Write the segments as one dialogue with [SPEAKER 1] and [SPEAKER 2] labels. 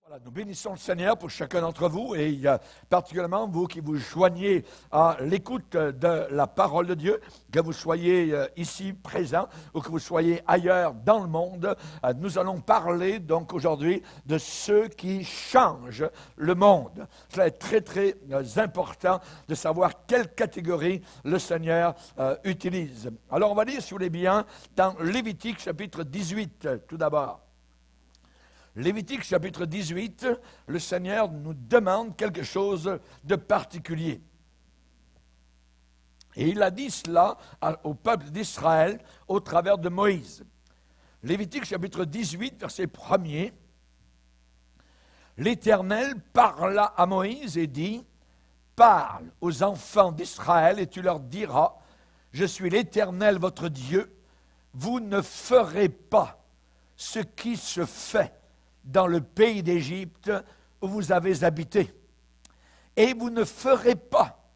[SPEAKER 1] Voilà, nous bénissons le Seigneur pour chacun d'entre vous et particulièrement vous qui vous joignez à l'écoute de la parole de Dieu, que vous soyez ici présents ou que vous soyez ailleurs dans le monde. Nous allons parler donc aujourd'hui de ceux qui changent le monde. Cela est très très important de savoir quelle catégorie le Seigneur utilise. Alors on va lire, si vous voulez bien, dans Lévitique chapitre 18 tout d'abord. Lévitique chapitre 18, le Seigneur nous demande quelque chose de particulier. Et il a dit cela au peuple d'Israël au travers de Moïse. Lévitique chapitre 18, verset 1er. L'Éternel parla à Moïse et dit, « Parle aux enfants d'Israël et tu leur diras, je suis l'Éternel votre Dieu, vous ne ferez pas ce qui se fait dans le pays d'Égypte où vous avez habité. Et vous ne ferez pas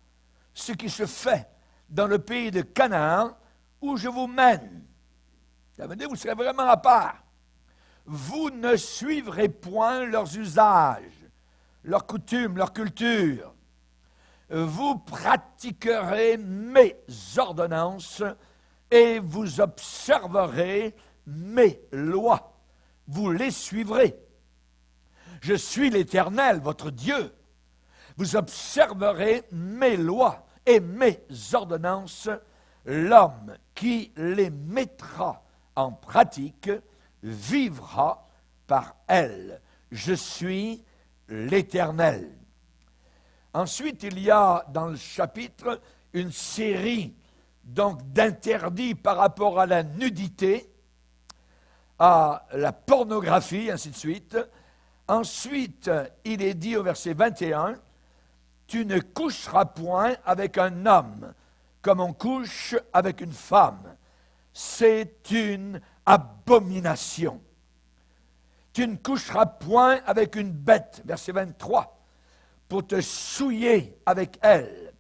[SPEAKER 1] ce qui se fait dans le pays de Canaan où je vous mène. » Ça veut dire que vous serez vraiment à part. Vous ne suivrez point leurs usages, leurs coutumes, leur culture. Vous pratiquerez mes ordonnances et vous observerez mes lois. Vous les suivrez. Je suis l'Éternel, votre Dieu. Vous observerez mes lois et mes ordonnances. L'homme qui les mettra en pratique vivra par elles. Je suis l'Éternel. Ensuite, il y a dans le chapitre une série donc d'interdits par rapport à la nudité, à la pornographie, ainsi de suite. Ensuite, il est dit au verset 21, « Tu ne coucheras point avec un homme comme on couche avec une femme. C'est une abomination. Tu ne coucheras point avec une bête, verset 23, pour te souiller avec elle.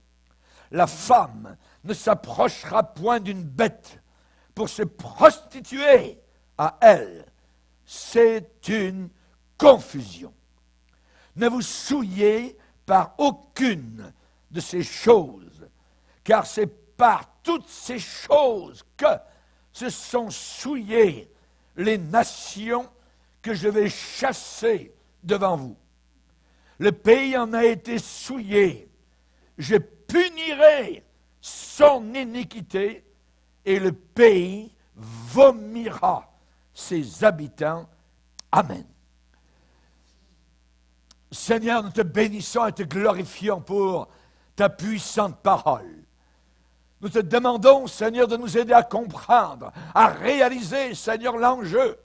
[SPEAKER 1] La femme ne s'approchera point d'une bête pour se prostituer à elle. C'est une confusion. Ne vous souillez par aucune de ces choses, car c'est par toutes ces choses que se sont souillées les nations que je vais chasser devant vous. Le pays en a été souillé. Je punirai son iniquité et le pays vomira ses habitants. Amen. Seigneur, nous te bénissons et te glorifions pour ta puissante parole. Nous te demandons, Seigneur, de nous aider à comprendre, à réaliser, Seigneur, l'enjeu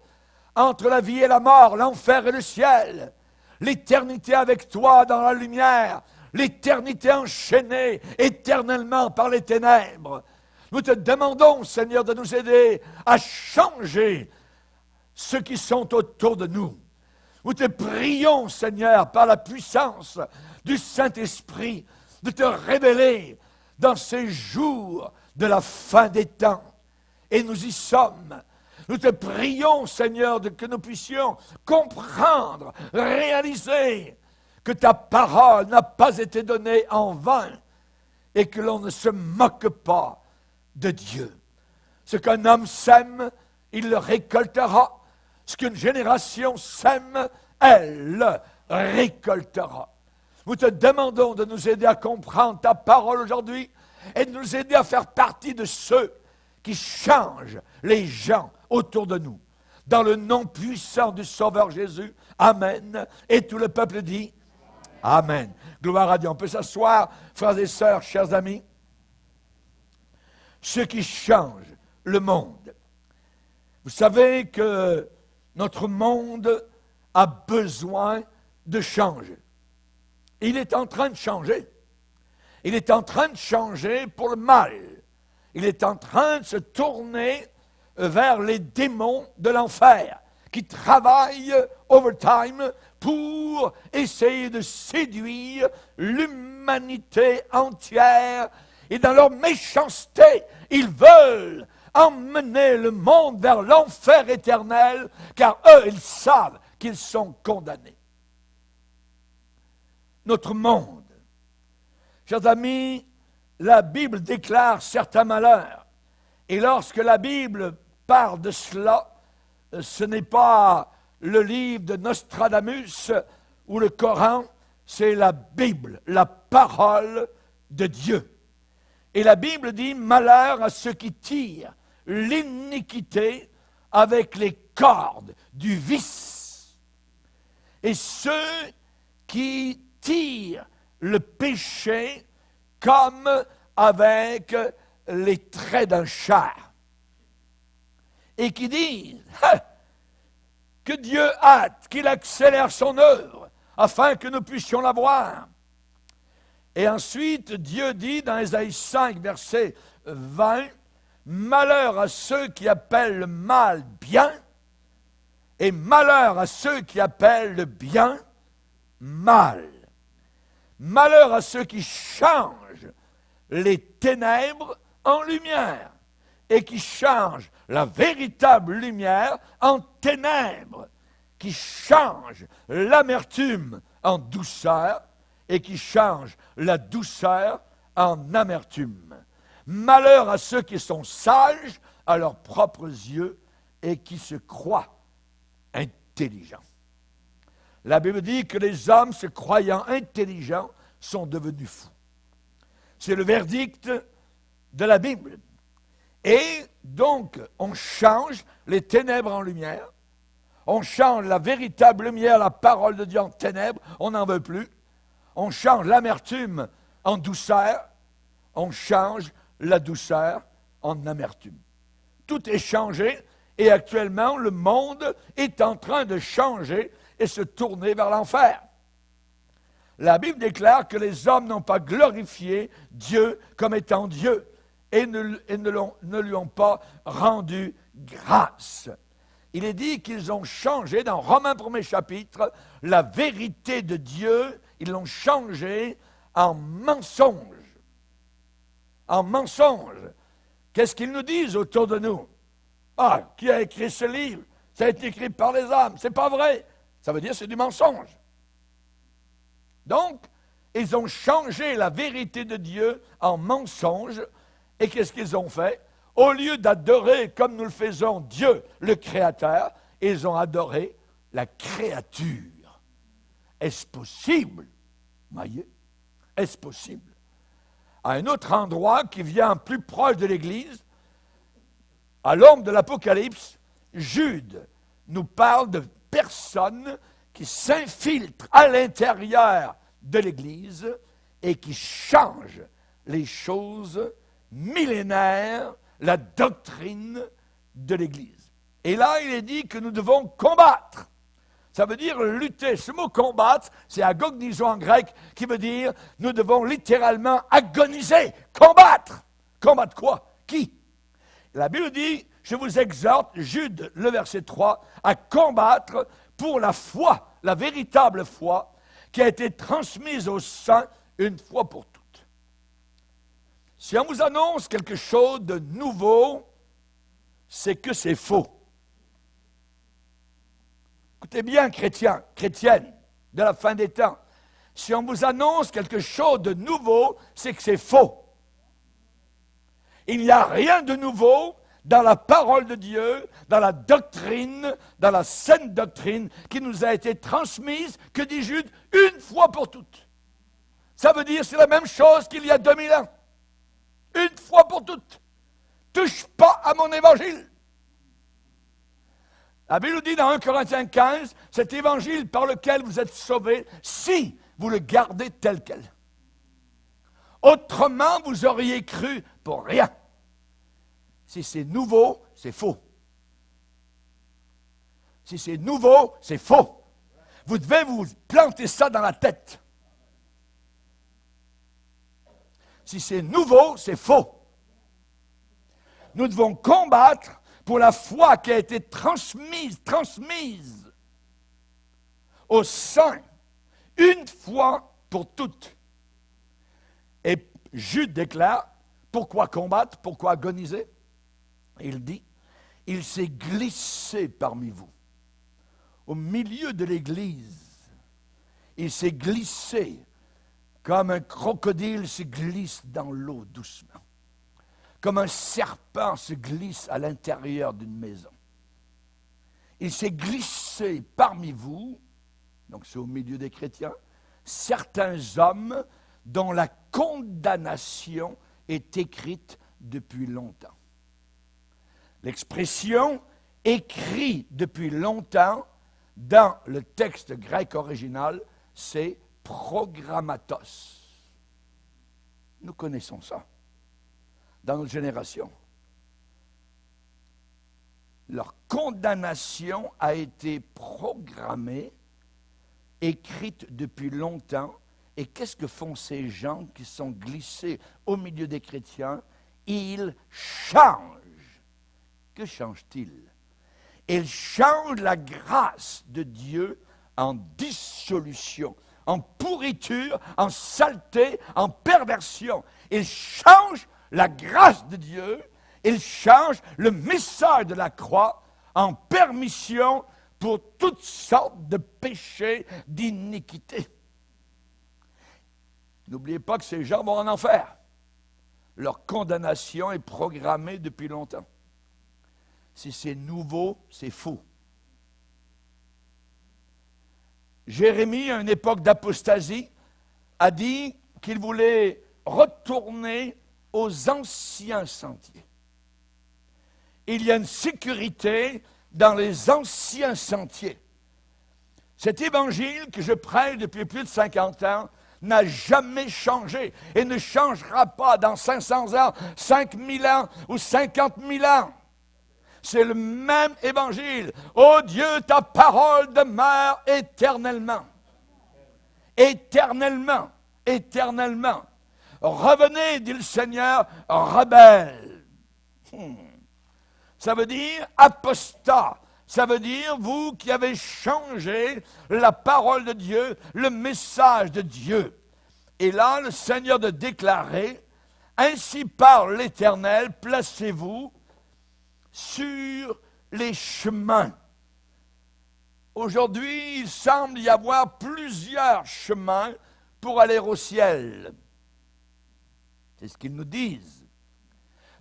[SPEAKER 1] entre la vie et la mort, l'enfer et le ciel, l'éternité avec toi dans la lumière, l'éternité enchaînée éternellement par les ténèbres. Nous te demandons, Seigneur, de nous aider à changer ceux qui sont autour de nous. Nous te prions, Seigneur, par la puissance du Saint-Esprit, de te révéler dans ces jours de la fin des temps. Et nous y sommes. Nous te prions, Seigneur, que nous puissions comprendre, réaliser que ta parole n'a pas été donnée en vain et que l'on ne se moque pas de Dieu. Ce qu'un homme sème, il le récoltera. Ce qu'une génération sème, elle le récoltera. Nous te demandons de nous aider à comprendre ta parole aujourd'hui et de nous aider à faire partie de ceux qui changent les gens autour de nous. Dans le nom puissant du Sauveur Jésus, Amen. Et tout le peuple dit Amen. Gloire à Dieu. On peut s'asseoir, frères et sœurs, chers amis. Ceux qui changent le monde. Vous savez que notre monde a besoin de changer. Il est en train de changer. Il est en train de changer pour le mal. Il est en train de se tourner vers les démons de l'enfer qui travaillent overtime pour essayer de séduire l'humanité entière. Et dans leur méchanceté, ils veulent emmener le monde vers l'enfer éternel, car eux, ils savent qu'ils sont condamnés. notre monde. Chers amis, la Bible déclare certains malheurs. Et lorsque la Bible parle de cela, ce n'est pas le livre de Nostradamus ou le Coran, c'est la Bible, la parole de Dieu. Et la Bible dit « Malheur à ceux qui tirent l'iniquité avec les cordes du vice, et ceux qui tirent le péché comme avec les traits d'un char, et qui disent que Dieu hâte, qu'il accélère son œuvre, afin que nous puissions la voir. » Et ensuite, Dieu dit dans Ésaïe 5, verset 20, « Malheur à ceux qui appellent le mal bien, et malheur à ceux qui appellent le bien mal. Malheur à ceux qui changent les ténèbres en lumière, et qui changent la véritable lumière en ténèbres, qui changent l'amertume en douceur, et qui changent la douceur en amertume. Malheur à ceux qui sont sages à leurs propres yeux et qui se croient intelligents. » La Bible dit que les hommes se croyant intelligents sont devenus fous. C'est le verdict de la Bible. Et donc, on change les ténèbres en lumière, on change la véritable lumière, la parole de Dieu en ténèbres, on n'en veut plus. On change l'amertume en douceur, on change la douceur en amertume. Tout est changé et actuellement le monde est en train de changer et se tourner vers l'enfer. La Bible déclare que les hommes n'ont pas glorifié Dieu comme étant Dieu et ne lui ont pas rendu grâce. Il est dit qu'ils ont changé, dans Romains 1er chapitre, la vérité de Dieu, ils l'ont changé en mensonge. En mensonge. Qu'est-ce qu'ils nous disent autour de nous? Ah, qui a écrit ce livre? Ça a été écrit par les hommes. C'est pas vrai. Ça veut dire que c'est du mensonge. Donc, ils ont changé la vérité de Dieu en mensonge. Et qu'est-ce qu'ils ont fait? Au lieu d'adorer, comme nous le faisons, Dieu, le Créateur, ils ont adoré la créature. Est-ce possible? Voyez? Est-ce possible? À un autre endroit qui vient plus proche de l'Église, à l'ombre de l'Apocalypse, Jude nous parle de personnes qui s'infiltrent à l'intérieur de l'Église et qui changent les choses millénaires, la doctrine de l'Église. Et là, il est dit que nous devons combattre. Ça veut dire lutter. Ce mot combattre, c'est agonizo en grec, qui veut dire nous devons littéralement agoniser, combattre. Combattre quoi? Qui? La Bible dit, je vous exhorte, Jude, le verset 3, à combattre pour la foi, la véritable foi, qui a été transmise aux saints une fois pour toutes. Si on vous annonce quelque chose de nouveau, c'est que c'est faux. Écoutez bien, chrétiens, chrétiennes de la fin des temps. Si on vous annonce quelque chose de nouveau, c'est que c'est faux. Il n'y a rien de nouveau dans la parole de Dieu, dans la doctrine, dans la sainte doctrine qui nous a été transmise, que dit Jude, une fois pour toutes. Ça veut dire que c'est la même chose qu'il y a 2000 ans. Une fois pour toutes. Touche pas à mon évangile. La Bible nous dit dans 1 Corinthiens 15, cet évangile par lequel vous êtes sauvés, si vous le gardez tel quel. Autrement, vous auriez cru pour rien. Si c'est nouveau, c'est faux. Si c'est nouveau, c'est faux. Vous devez vous planter ça dans la tête. Si c'est nouveau, c'est faux. Nous devons combattre pour la foi qui a été transmise aux saints, une fois pour toutes. Et Jude déclare, pourquoi combattre, pourquoi agoniser? Il dit, il s'est glissé parmi vous, au milieu de l'Église. Il s'est glissé Comme un crocodile se glisse dans l'eau doucement. Comme un serpent se glisse à l'intérieur d'une maison. Il s'est glissé parmi vous, donc c'est au milieu des chrétiens, certains hommes dont la condamnation est écrite depuis longtemps. L'expression « écrit depuis longtemps » dans le texte grec original, c'est « programmatos ». Nous connaissons ça dans notre génération. Leur condamnation a été programmée, écrite depuis longtemps. Et qu'est-ce que font ces gens qui sont glissés au milieu des chrétiens? Ils changent. Que changent-ils? Ils changent la grâce de Dieu en dissolution, en pourriture, en saleté, en perversion. Ils changent la grâce de Dieu. Il change le message de la croix en permission pour toutes sortes de péchés, d'iniquités. N'oubliez pas que ces gens vont en enfer. Leur condamnation est programmée depuis longtemps. Si c'est nouveau, c'est faux. Jérémie, à une époque d'apostasie, a dit qu'il voulait retourner aux anciens sentiers. Il y a une sécurité dans les anciens sentiers. Cet évangile que je prêche depuis plus de 50 ans n'a jamais changé et ne changera pas dans 500 ans, 5000 ans ou 50 000 ans. C'est le même évangile. Ô Dieu, ta parole demeure éternellement. Éternellement. Éternellement. Revenez, dit le Seigneur, rebelles. Ça veut dire apostat. Ça veut dire vous qui avez changé la parole de Dieu, le message de Dieu. Et là, le Seigneur de déclarer, ainsi parle l'Éternel, placez-vous sur les chemins. Aujourd'hui, il semble y avoir plusieurs chemins pour aller au ciel. C'est ce qu'ils nous disent.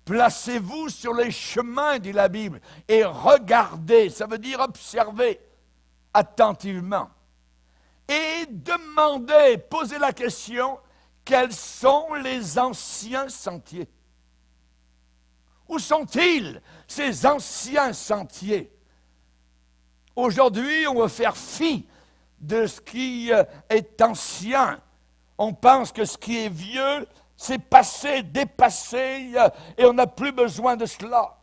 [SPEAKER 1] Placez-vous sur les chemins, dit la Bible, et regardez, ça veut dire observez attentivement. Et demandez, posez la question, quels sont les anciens sentiers? Où sont-ils, ces anciens sentiers? Aujourd'hui, on va faire fi de ce qui est ancien. On pense que ce qui est vieux, c'est passé, dépassé, et on n'a plus besoin de cela.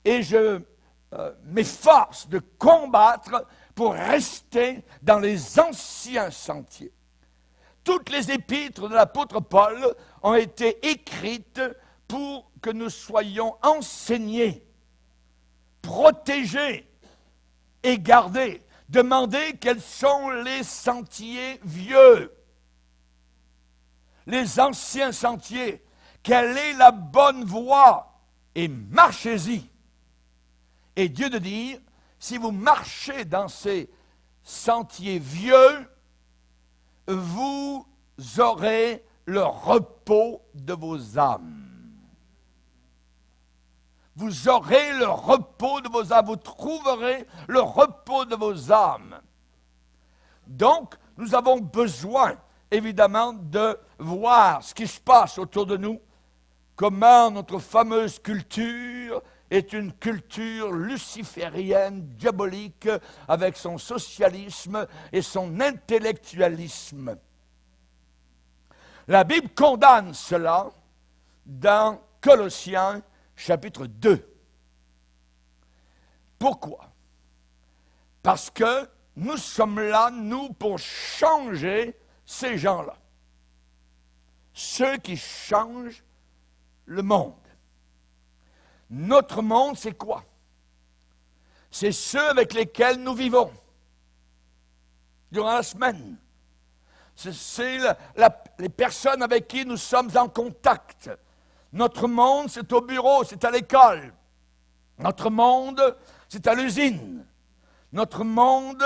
[SPEAKER 1] Et je m'efforce de combattre pour rester dans les anciens sentiers. Toutes les épîtres de l'apôtre Paul ont été écrites pour que nous soyons enseignés, protégés et gardés. Demandez quels sont les sentiers vieux. Les anciens sentiers, quelle est la bonne voie, et marchez-y. Et Dieu de dire, si vous marchez dans ces sentiers vieux, vous aurez le repos de vos âmes. Vous aurez le repos de vos âmes, vous trouverez le repos de vos âmes. Donc, nous avons besoin évidemment de voir ce qui se passe autour de nous, comment notre fameuse culture est une culture luciférienne, diabolique, avec son socialisme et son intellectualisme. La Bible condamne cela dans Colossiens chapitre 2. Pourquoi? Parce que nous sommes là, nous, pour changer ces gens-là, ceux qui changent le monde. Notre monde, c'est quoi? C'est ceux avec lesquels nous vivons durant la semaine. C'est les personnes avec qui nous sommes en contact. Notre monde, c'est au bureau, c'est à l'école. Notre monde, c'est à l'usine. Notre monde,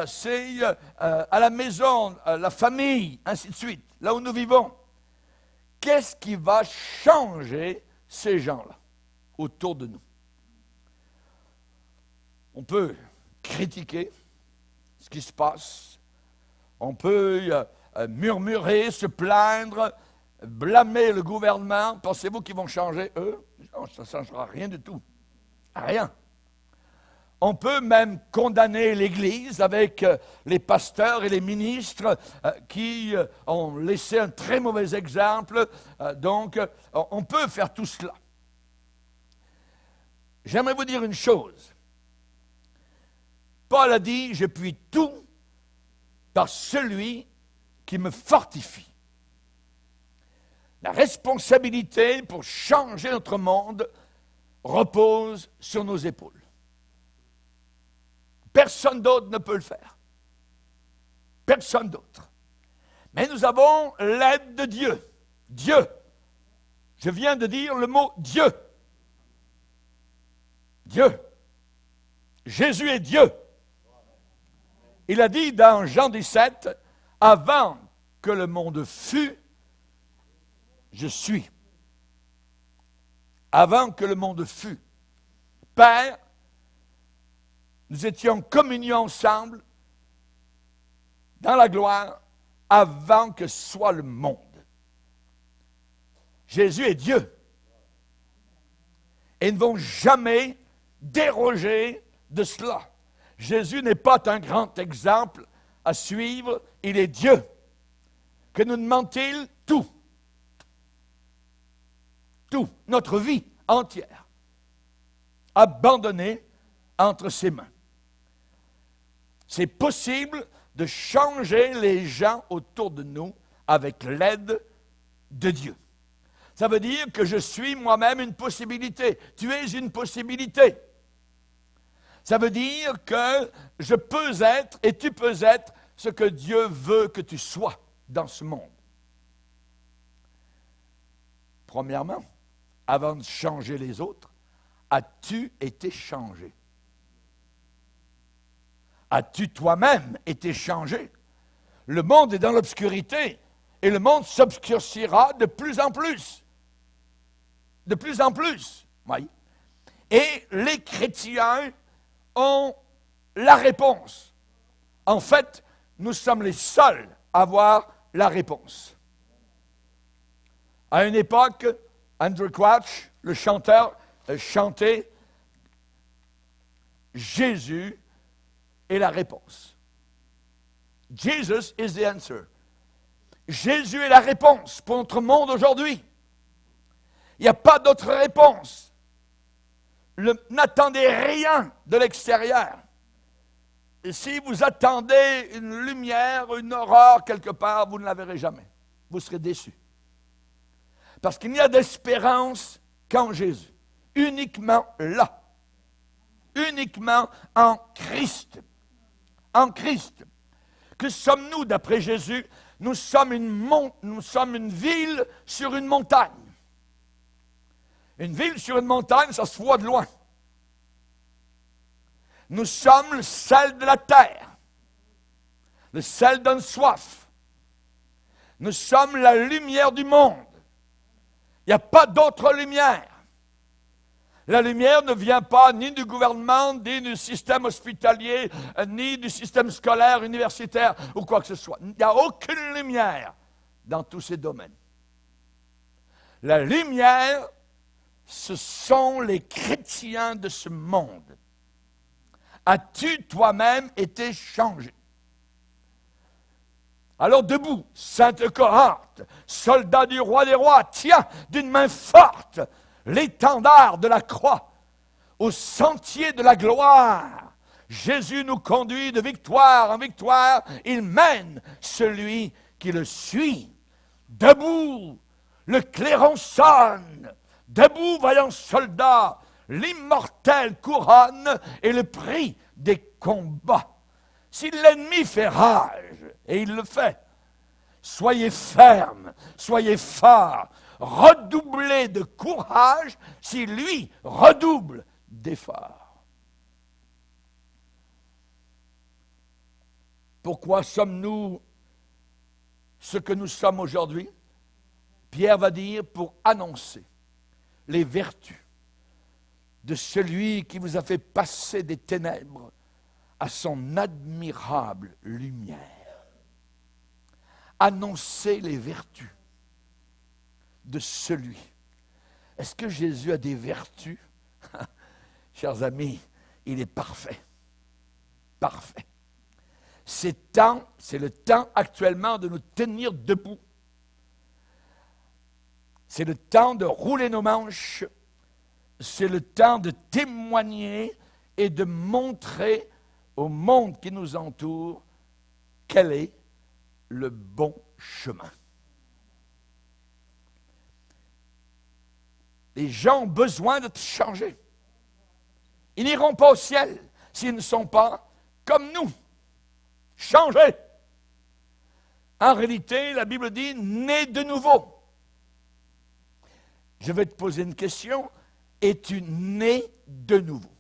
[SPEAKER 1] c'est à la maison, la famille, ainsi de suite, là où nous vivons. Qu'est-ce qui va changer ces gens-là autour de nous? On peut critiquer ce qui se passe. On peut murmurer, se plaindre, blâmer le gouvernement. Pensez-vous qu'ils vont changer, eux? Non, ça ne changera rien du tout. Rien. On peut même condamner l'Église avec les pasteurs et les ministres qui ont laissé un très mauvais exemple. Donc, on peut faire tout cela. J'aimerais vous dire une chose. Paul a dit, je puis tout par celui qui me fortifie. La responsabilité pour changer notre monde repose sur nos épaules. Personne d'autre ne peut le faire. Personne d'autre. Mais nous avons l'aide de Dieu. Dieu. Je viens de dire le mot Dieu. Dieu. Jésus est Dieu. Il a dit dans Jean 17, « Avant que le monde fût, je suis. » Avant que le monde fût. Père, nous étions en communion ensemble dans la gloire avant que soit le monde. Jésus est Dieu. Et nous ne vont jamais déroger de cela. Jésus n'est pas un grand exemple à suivre, il est Dieu. Que nous demande-t-il? Tout. Tout, notre vie entière, abandonnée entre ses mains. C'est possible de changer les gens autour de nous avec l'aide de Dieu. Ça veut dire que je suis moi-même une possibilité. Tu es une possibilité. Ça veut dire que je peux être et tu peux être ce que Dieu veut que tu sois dans ce monde. Premièrement, avant de changer les autres, as-tu été changé? As-tu toi-même été changé? Le monde est dans l'obscurité et le monde s'obscurcira de plus en plus. De plus en plus. Oui. Et les chrétiens ont la réponse. En fait, nous sommes les seuls à avoir la réponse. À une époque, Andrew Crouch, le chanteur, chantait « Jésus est la réponse. Jesus is the answer. Jésus est la réponse pour notre monde aujourd'hui. Il n'y a pas d'autre réponse. N'attendez rien de l'extérieur. Et si vous attendez une lumière, une aurore quelque part, vous ne la verrez jamais. Vous serez déçus. Parce qu'il n'y a d'espérance qu'en Jésus. Uniquement là. Uniquement en Christ. En Christ. Que sommes-nous d'après Jésus? Nous sommes une ville sur une montagne. Une ville sur une montagne, ça se voit de loin. Nous sommes le sel de la terre. Le sel donne soif. Nous sommes la lumière du monde. Il n'y a pas d'autre lumière. La lumière ne vient pas ni du gouvernement, ni du système hospitalier, ni du système scolaire, universitaire, ou quoi que ce soit. Il n'y a aucune lumière dans tous ces domaines. La lumière, ce sont les chrétiens de ce monde. As-tu toi-même été changé? Alors debout, sainte cohorte, soldats du roi des rois, tiens d'une main forte l'étendard de la croix, au sentier de la gloire. Jésus nous conduit de victoire en victoire, il mène celui qui le suit. Debout, le clairon sonne, debout, vaillants soldats, l'immortelle couronne et le prix des combats. Si l'ennemi fait rage, et il le fait, soyez fermes, soyez forts, redoublez de courage si lui redouble d'efforts. Pourquoi sommes-nous ce que nous sommes aujourd'hui? Pierre va dire pour annoncer les vertus de celui qui vous a fait passer des ténèbres à son admirable lumière. Annoncer les vertus de celui. Est-ce que Jésus a des vertus? Chers amis, il est parfait. Parfait. C'est le temps actuellement de nous tenir debout. C'est le temps de rouler nos manches. C'est le temps de témoigner et de montrer au monde qui nous entoure quel est le bon chemin. Les gens ont besoin d'être changés. Ils n'iront pas au ciel s'ils ne sont pas comme nous, changés. En réalité, la Bible dit « né de nouveau ». Je vais te poser une question. Es-tu né de nouveau?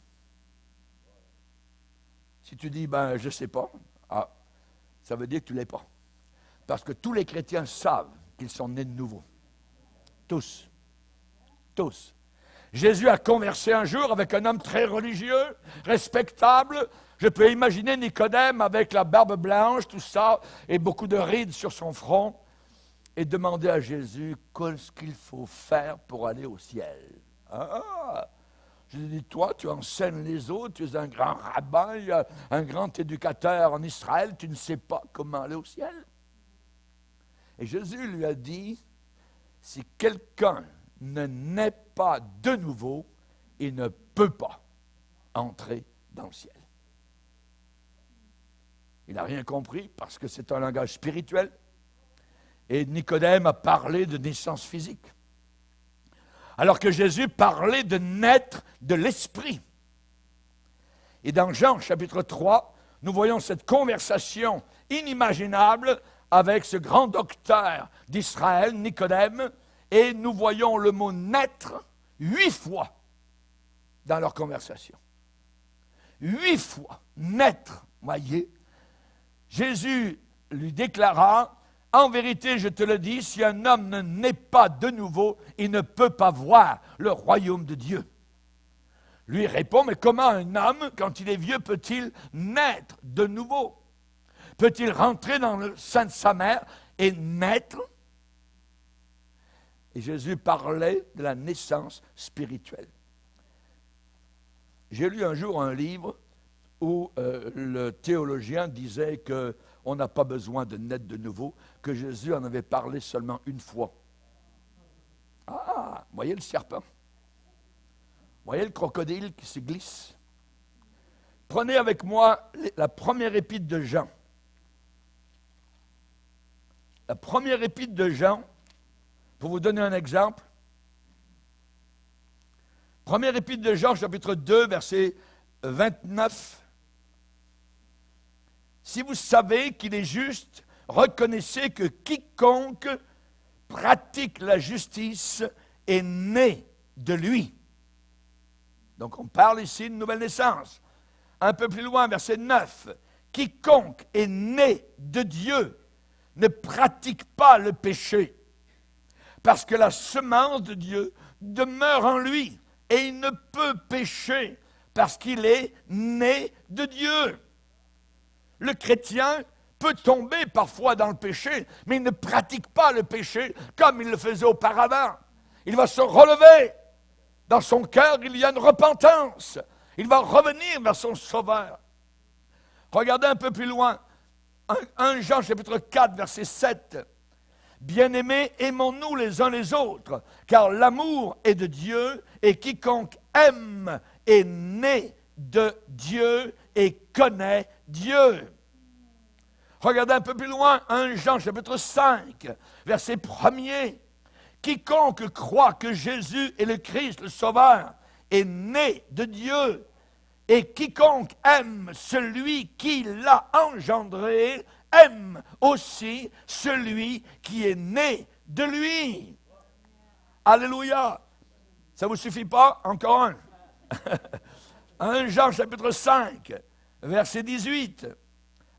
[SPEAKER 1] Si tu dis, je ne sais pas, ça veut dire que tu ne l'es pas. Parce que tous les chrétiens savent qu'ils sont nés de nouveau. Tous. Tous. Jésus a conversé un jour avec un homme très religieux, respectable. Je peux imaginer Nicodème avec la barbe blanche, tout ça, et beaucoup de rides sur son front, et demander à Jésus qu'est-ce qu'il faut faire pour aller au ciel. Je lui dis, toi, tu enseignes les autres, tu es un grand rabbin, un grand éducateur en Israël, tu ne sais pas comment aller au ciel. Et Jésus lui a dit, si quelqu'un ne naît pas de nouveau, il ne peut pas entrer dans le ciel. Il n'a rien compris parce que c'est un langage spirituel. Et Nicodème a parlé de naissance physique. Alors que Jésus parlait de naître de l'esprit. Et dans Jean chapitre 3, nous voyons cette conversation inimaginable avec ce grand docteur d'Israël, Nicodème, et nous voyons le mot naître 8 fois dans leur conversation. 8 fois, naître, voyez. Jésus lui déclara, en vérité, je te le dis, si un homme ne naît pas de nouveau, il ne peut pas voir le royaume de Dieu. Lui répond, mais comment un homme, quand il est vieux, peut-il naître de nouveau? Peut-il rentrer dans le sein de sa mère et naître? Et Jésus parlait de la naissance spirituelle. J'ai lu un jour un livre où le théologien disait qu'on n'a pas besoin de naître de nouveau, que Jésus en avait parlé seulement une fois. Voyez le serpent? Voyez le crocodile qui se glisse? Prenez avec moi la première épître de Jean. La première épître de Jean, pour vous donner un exemple. Première épître de Jean, chapitre 2, verset 29. Si vous savez qu'il est juste, reconnaissez que quiconque pratique la justice est né de lui. Donc on parle ici de nouvelle naissance. Un peu plus loin, verset 9. Quiconque est né de Dieu ne pratique pas le péché, parce que la semence de Dieu demeure en lui, et il ne peut pécher, parce qu'il est né de Dieu. Le chrétien peut tomber parfois dans le péché, mais il ne pratique pas le péché comme il le faisait auparavant. Il va se relever. Dans son cœur, il y a une repentance. Il va revenir vers son Sauveur. Regardez un peu plus loin. 1 Jean chapitre 4, verset 7. Bien-aimés, aimons-nous les uns les autres, car l'amour est de Dieu, et quiconque aime est né de Dieu et connaît Dieu. Regardez un peu plus loin, 1 Jean chapitre 5, verset 1er. Quiconque croit que Jésus est le Christ, le Sauveur, est né de Dieu. Et quiconque aime celui qui l'a engendré, aime aussi celui qui est né de lui. Alléluia. Ça ne vous suffit pas? Encore un. 1 Jean chapitre 5, verset 18.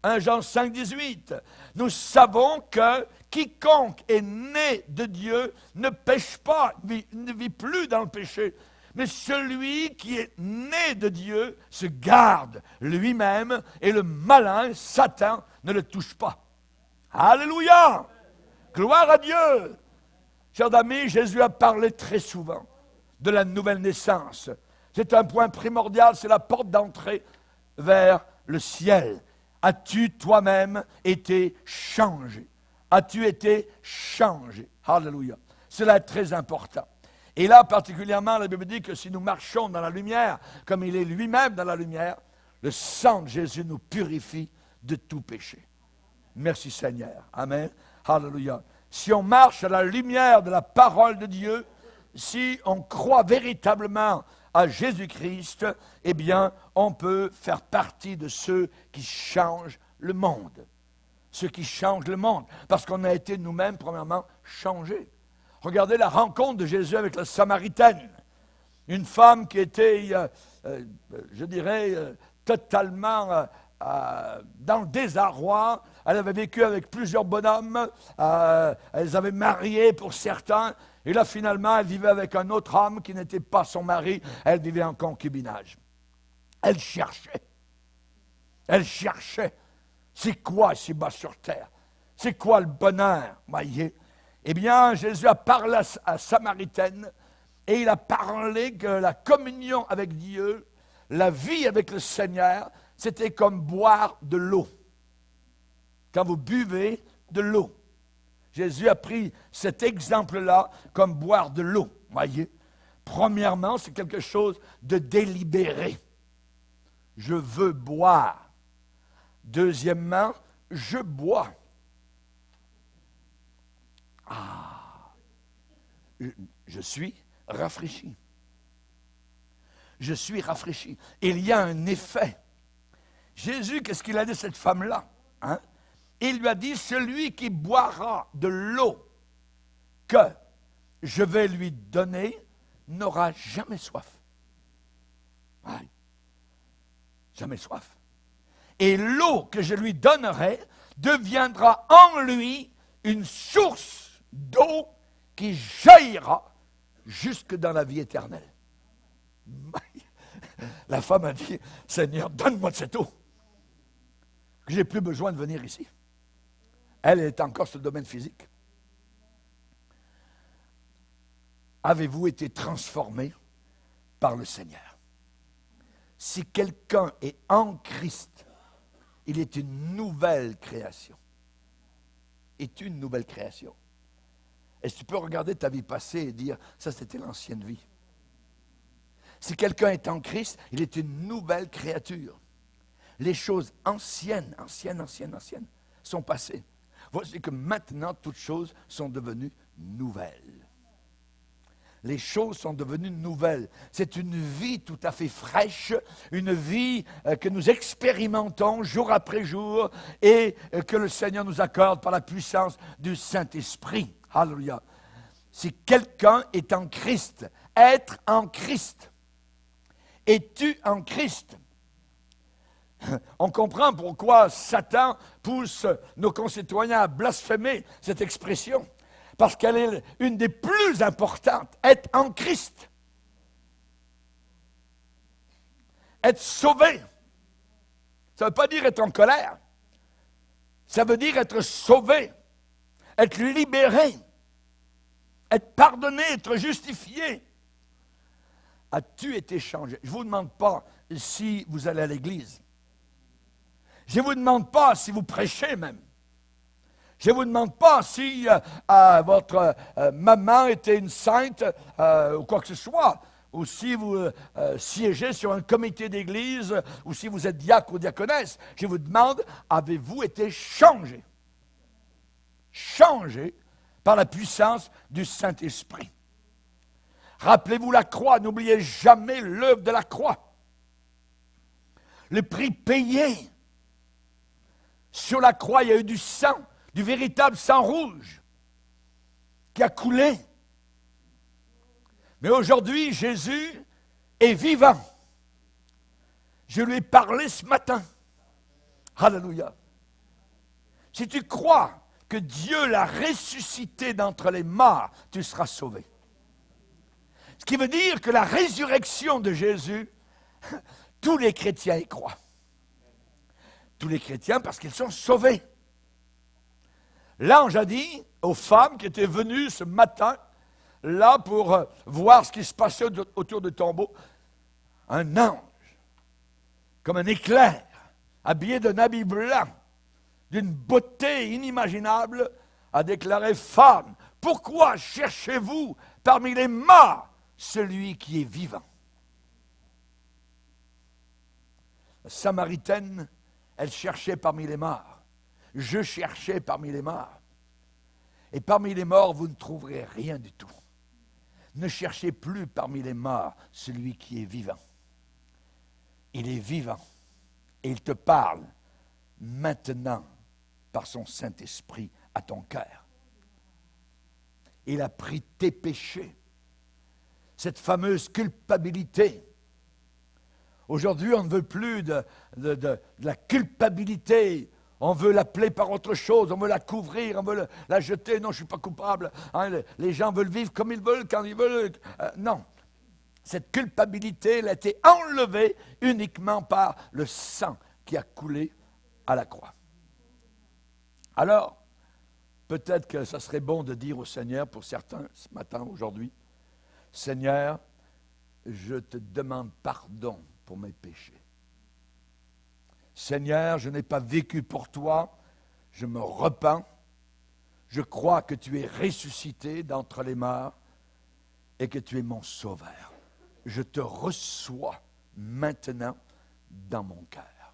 [SPEAKER 1] 1 Jean 5, 18. Nous savons que quiconque est né de Dieu ne pêche pas, ne vit plus dans le péché. Mais celui qui est né de Dieu se garde lui-même et le malin, Satan, ne le touche pas. Alléluia! Gloire à Dieu! Chers amis, Jésus a parlé très souvent de la nouvelle naissance. C'est un point primordial, c'est la porte d'entrée vers le ciel. As-tu toi-même été changé? As-tu été changé? Alléluia! Cela est très important. Et là, particulièrement, la Bible dit que si nous marchons dans la lumière, comme il est lui-même dans la lumière, le sang de Jésus nous purifie de tout péché. Merci Seigneur. Amen. Alléluia. Si on marche à la lumière de la parole de Dieu, si on croit véritablement à Jésus-Christ, eh bien, on peut faire partie de ceux qui changent le monde. Ceux qui changent le monde. Parce qu'on a été nous-mêmes, premièrement, changés. Regardez la rencontre de Jésus avec la Samaritaine. Une femme qui était, je dirais, totalement dans le désarroi. Elle avait vécu avec plusieurs bonhommes. Elles avaient marié pour certains. Et là, finalement, elle vivait avec un autre homme qui n'était pas son mari. Elle vivait en concubinage. Elle cherchait. Elle cherchait. C'est quoi ici-bas sur terre? C'est quoi le bonheur? Voyez? Eh bien, Jésus a parlé à Samaritaine et il a parlé que la communion avec Dieu, la vie avec le Seigneur, c'était comme boire de l'eau. Quand vous buvez de l'eau. Jésus a pris cet exemple-là comme boire de l'eau. Voyez? Premièrement, c'est quelque chose de délibéré. Je veux boire. Deuxièmement, je bois. Je suis rafraîchi. Je suis rafraîchi. Il y a un effet. Jésus, qu'est-ce qu'il a dit à cette femme-là? Hein? Il lui a dit, celui qui boira de l'eau que je vais lui donner n'aura jamais soif. Ouais. Jamais soif. Et l'eau que je lui donnerai deviendra en lui une source d'eau qui jaillira jusque dans la vie éternelle. La femme a dit, Seigneur, donne-moi de cette eau, que je n'ai plus besoin de venir ici. Elle est encore sur le domaine physique. Avez-vous été transformé par le Seigneur? Si quelqu'un est en Christ, il est une nouvelle création. Est une nouvelle création. Est-ce que tu peux regarder ta vie passée et dire, ça c'était l'ancienne vie? Si quelqu'un est en Christ, il est une nouvelle créature. Les choses anciennes sont passées. Voici que maintenant, toutes choses sont devenues nouvelles. Les choses sont devenues nouvelles. C'est une vie tout à fait fraîche, une vie que nous expérimentons jour après jour et que le Seigneur nous accorde par la puissance du Saint-Esprit. Alléluia. Si quelqu'un est en Christ, être en Christ. Es-tu en Christ? On comprend pourquoi Satan pousse nos concitoyens à blasphémer cette expression. Parce qu'elle est une des plus importantes. Être en Christ. Être sauvé. Ça ne veut pas dire être en colère. Ça veut dire être sauvé. Être libéré. Être pardonné, être justifié. As-tu été changé? Je ne vous demande pas si vous allez à l'église. Je ne vous demande pas si vous prêchez même. Je ne vous demande pas si votre maman était une sainte ou quoi que ce soit, ou si vous siégez sur un comité d'église, ou si vous êtes diacre ou diaconesse. Je vous demande, avez-vous été changé? Changé par la puissance du Saint-Esprit. Rappelez-vous la croix, n'oubliez jamais l'œuvre de la croix. Le prix payé. Sur la croix, il y a eu du sang, du véritable sang rouge qui a coulé. Mais aujourd'hui, Jésus est vivant. Je lui ai parlé ce matin. Alléluia. Si tu crois que Dieu l'a ressuscité d'entre les morts, tu seras sauvé. Ce qui veut dire que la résurrection de Jésus, tous les chrétiens y croient. Tous les chrétiens parce qu'ils sont sauvés. L'ange a dit aux femmes qui étaient venues ce matin, là pour voir ce qui se passait autour du tombeau, un ange, comme un éclair, habillé d'un habit blanc, d'une beauté inimaginable, a déclaré: femmes, pourquoi cherchez-vous parmi les morts celui qui est vivant? La Samaritaine, elle cherchait parmi les morts. Je cherchais parmi les morts. Et parmi les morts, vous ne trouverez rien du tout. Ne cherchez plus parmi les morts celui qui est vivant. Il est vivant. Et il te parle maintenant par son Saint-Esprit à ton cœur. Il a pris tes péchés. Cette fameuse culpabilité. Aujourd'hui, on ne veut plus de la culpabilité. On veut l'appeler par autre chose, on veut la couvrir, on veut la jeter. Non, je ne suis pas coupable. Hein, les gens veulent vivre comme ils veulent, quand ils veulent. Non. Cette culpabilité, elle a été enlevée uniquement par le sang qui a coulé à la croix. Alors, peut-être que ça serait bon de dire au Seigneur, pour certains, ce matin, aujourd'hui, Seigneur, je te demande pardon pour mes péchés. Seigneur, je n'ai pas vécu pour toi, je me repens, je crois que tu es ressuscité d'entre les morts et que tu es mon sauveur. Je te reçois maintenant dans mon cœur.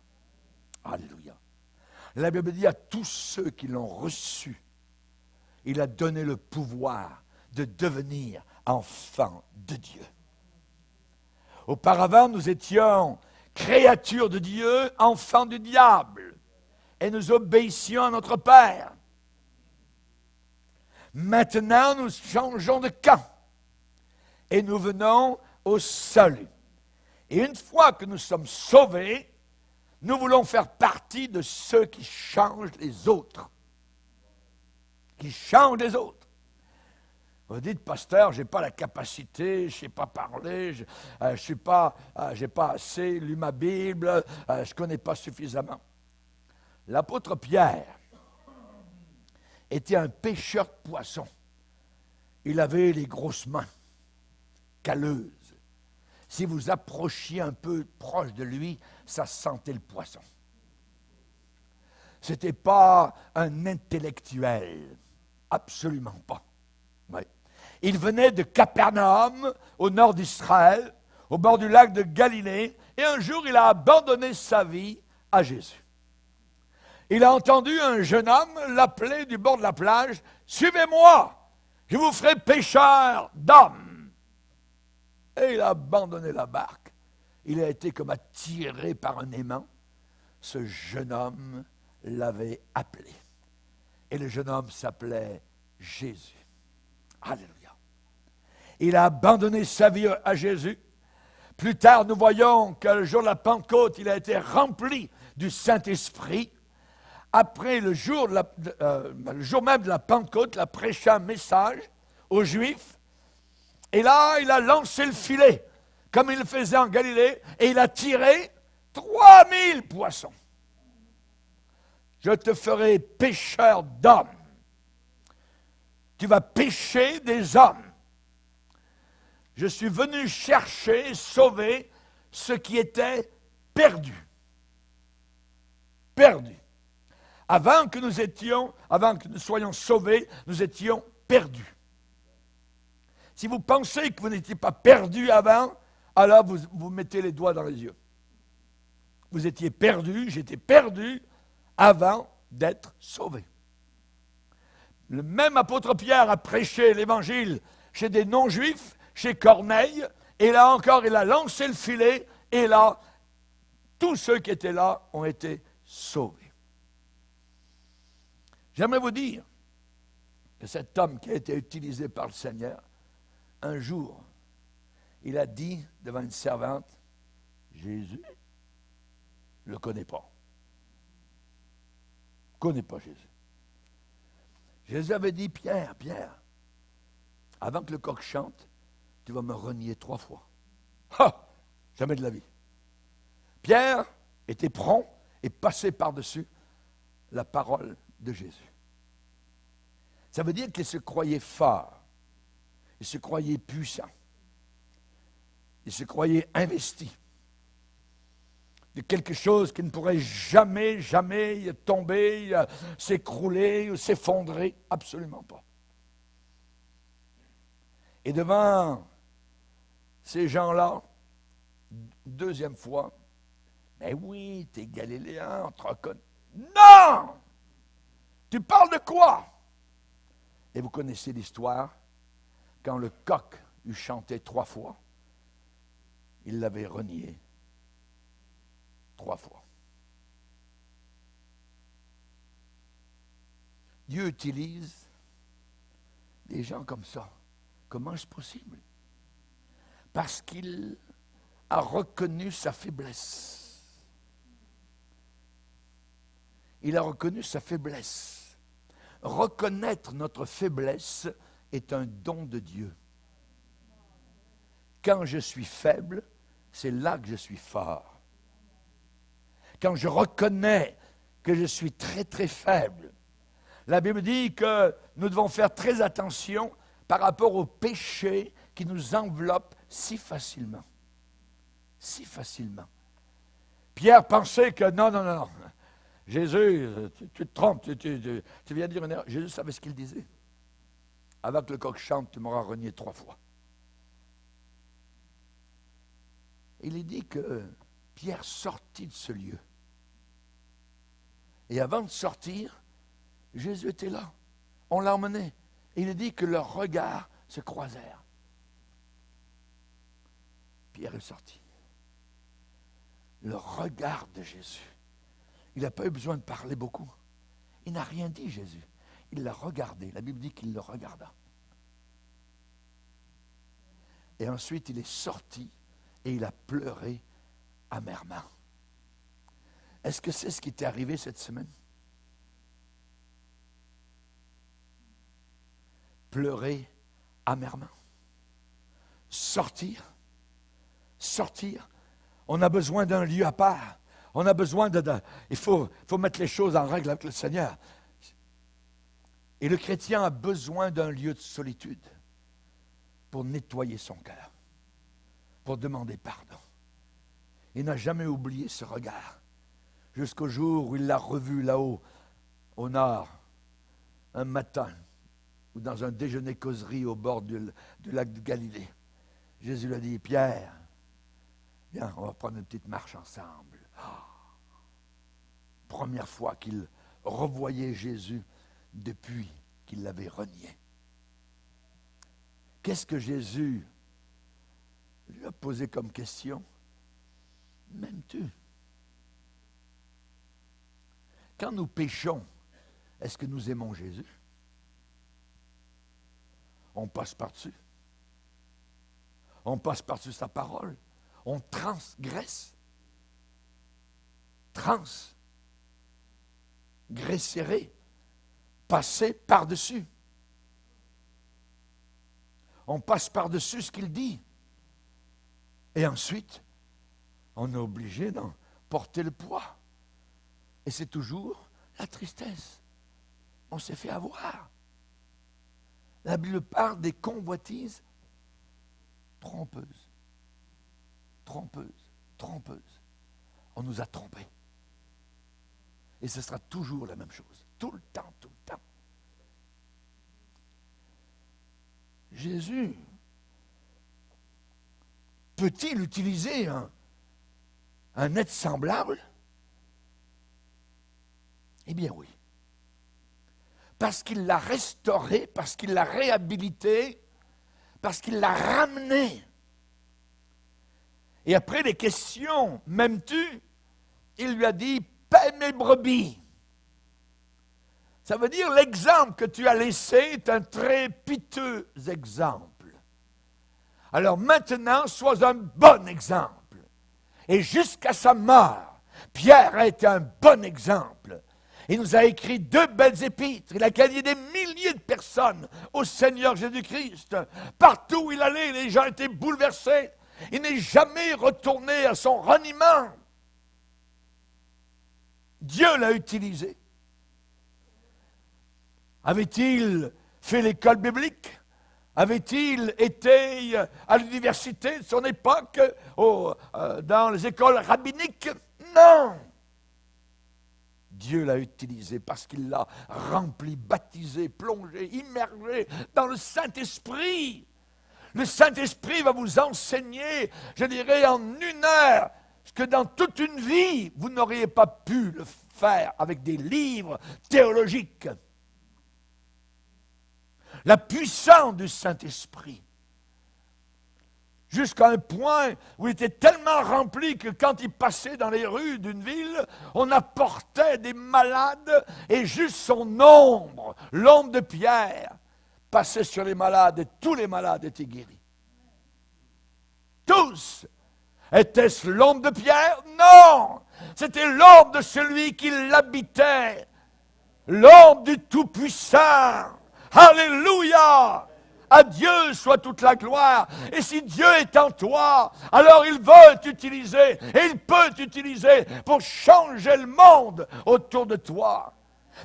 [SPEAKER 1] Alléluia. La Bible dit à tous ceux qui l'ont reçu, il a donné le pouvoir de devenir enfants de Dieu. Auparavant, nous étions créatures de Dieu, enfants du diable, et nous obéissions à notre Père. Maintenant, nous changeons de camp, et nous venons au salut. Et une fois que nous sommes sauvés, nous voulons faire partie de ceux qui changent les autres. Qui changent les autres. Vous dites, pasteur, je n'ai pas la capacité, je ne sais pas parler, je n'ai pas assez lu ma Bible, je ne connais pas suffisamment. L'apôtre Pierre était un pêcheur de poissons. Il avait les grosses mains, calleuses. Si vous approchiez un peu proche de lui, ça sentait le poisson. Ce n'était pas un intellectuel, absolument pas. Oui. Il venait de Capernaum, au nord d'Israël, au bord du lac de Galilée, et un jour, il a abandonné sa vie à Jésus. Il a entendu un jeune homme l'appeler du bord de la plage, « Suivez-moi, je vous ferai pêcheur d'hommes. » Et il a abandonné la barque. Il a été comme attiré par un aimant. Ce jeune homme l'avait appelé. Et le jeune homme s'appelait Jésus. Alléluia. Il a abandonné sa vie à Jésus. Plus tard, nous voyons que le jour de la Pentecôte, il a été rempli du Saint-Esprit. Après le jour même de la Pentecôte, il a prêché un message aux Juifs. Et là, il a lancé le filet, comme il le faisait en Galilée, et il a tiré 3000 poissons. Je te ferai pêcheur d'hommes. Tu vas pêcher des hommes. Je suis venu chercher, sauver ce qui était perdu. Perdu. Avant que nous soyons sauvés, nous étions perdus. Si vous pensez que vous n'étiez pas perdu avant, alors vous mettez les doigts dans les yeux. Vous étiez perdu, j'étais perdu avant d'être sauvé. Le même apôtre Pierre a prêché l'évangile chez des non-juifs, chez Corneille, et là encore, il a lancé le filet, et là, tous ceux qui étaient là ont été sauvés. J'aimerais vous dire que cet homme qui a été utilisé par le Seigneur, un jour, il a dit devant une servante, Jésus, je ne le connais pas. Je ne connais pas Jésus. Jésus avait dit, Pierre, avant que le coq chante, tu vas me renier 3 fois. Ha! Jamais de la vie. Pierre était prompt et passait par-dessus la parole de Jésus. Ça veut dire qu'il se croyait fort, il se croyait puissant, il se croyait investi de quelque chose qui ne pourrait jamais tomber, s'écrouler ou s'effondrer, absolument pas. Et devant ces gens-là, deuxième fois, mais oui, t'es Galiléen, on te reconnaît. Non! Tu parles de quoi? Et vous connaissez l'histoire, quand le coq eut chanté 3 fois, il l'avait renié 3 fois. Dieu utilise des gens comme ça. Comment est-ce possible? Parce qu'il a reconnu sa faiblesse. Il a reconnu sa faiblesse. Reconnaître notre faiblesse est un don de Dieu. Quand je suis faible, c'est là que je suis fort. Quand je reconnais que je suis très, très faible, la Bible dit que nous devons faire très attention par rapport au péché qui nous enveloppe si facilement. Si facilement. Pierre pensait que non. Jésus, tu te trompes, tu viens de dire une erreur. Jésus savait ce qu'il disait. Avant que le coq chante, tu m'auras renié 3 fois. Il est dit que Pierre sortit de ce lieu. Et avant de sortir, Jésus était là. On l'a emmené. Et il est dit que leurs regards se croisèrent. Pierre est sorti. Le regard de Jésus. Il n'a pas eu besoin de parler beaucoup. Il n'a rien dit, Jésus. Il l'a regardé. La Bible dit qu'il le regarda. Et ensuite, il est sorti et il a pleuré amèrement. Est-ce que c'est ce qui t'est arrivé cette semaine? Pleurer amèrement. Sortir. On a besoin d'un lieu à part. On a besoin il faut mettre les choses en règle avec le Seigneur. Et le chrétien a besoin d'un lieu de solitude pour nettoyer son cœur, pour demander pardon. Il n'a jamais oublié ce regard, jusqu'au jour où il l'a revu là-haut, au nord, un matin, ou dans un déjeuner-causerie au bord du lac de Galilée. Jésus lui a dit, Pierre, viens, on va prendre une petite marche ensemble. Première fois qu'il revoyait Jésus depuis qu'il l'avait renié. Qu'est-ce que Jésus lui a posé comme question? M'aimes-tu? Quand nous péchons, est-ce que nous aimons Jésus? On passe par-dessus. On passe par-dessus sa parole. On transgresse. Transgresser, passer par-dessus. On passe par-dessus ce qu'il dit. Et ensuite, on est obligé d'en porter le poids. Et c'est toujours la tristesse. On s'est fait avoir. La Bible parle des convoitises trompeuses. On nous a trompés. Et ce sera toujours la même chose. Tout le temps. Jésus, peut-il utiliser un être semblable? Eh bien oui. Parce qu'il l'a restauré, parce qu'il l'a réhabilité, parce qu'il l'a ramené. Et après les questions, m'aimes-tu? Il lui a dit, paie mes brebis. Ça veut dire l'exemple que tu as laissé est un très piteux exemple. Alors maintenant, sois un bon exemple. Et jusqu'à sa mort, Pierre a été un bon exemple. Il nous a écrit 2 belles épîtres. Il a gagné des milliers de personnes au Seigneur Jésus-Christ. Partout où il allait, les gens étaient bouleversés. Il n'est jamais retourné à son reniement. Dieu l'a utilisé. Avait-il fait l'école biblique? Avait-il été à l'université de son époque, dans les écoles rabbiniques? Non! Dieu l'a utilisé parce qu'il l'a rempli, baptisé, plongé, immergé dans le Saint-Esprit. Le Saint-Esprit va vous enseigner, je dirais, en 1 heure, ce que dans toute une vie, vous n'auriez pas pu le faire avec des livres théologiques. La puissance du Saint-Esprit. Jusqu'à un point où il était tellement rempli que quand il passait dans les rues d'une ville, on apportait des malades et juste son ombre, l'ombre de Pierre, passait sur les malades et tous les malades étaient guéris. Tous. Était-ce l'ombre de Pierre? Non! C'était l'ombre de celui qui l'habitait. L'ombre du Tout-Puissant. Alléluia! À Dieu soit toute la gloire. Et si Dieu est en toi, alors il veut t'utiliser et il peut t'utiliser pour changer le monde autour de toi.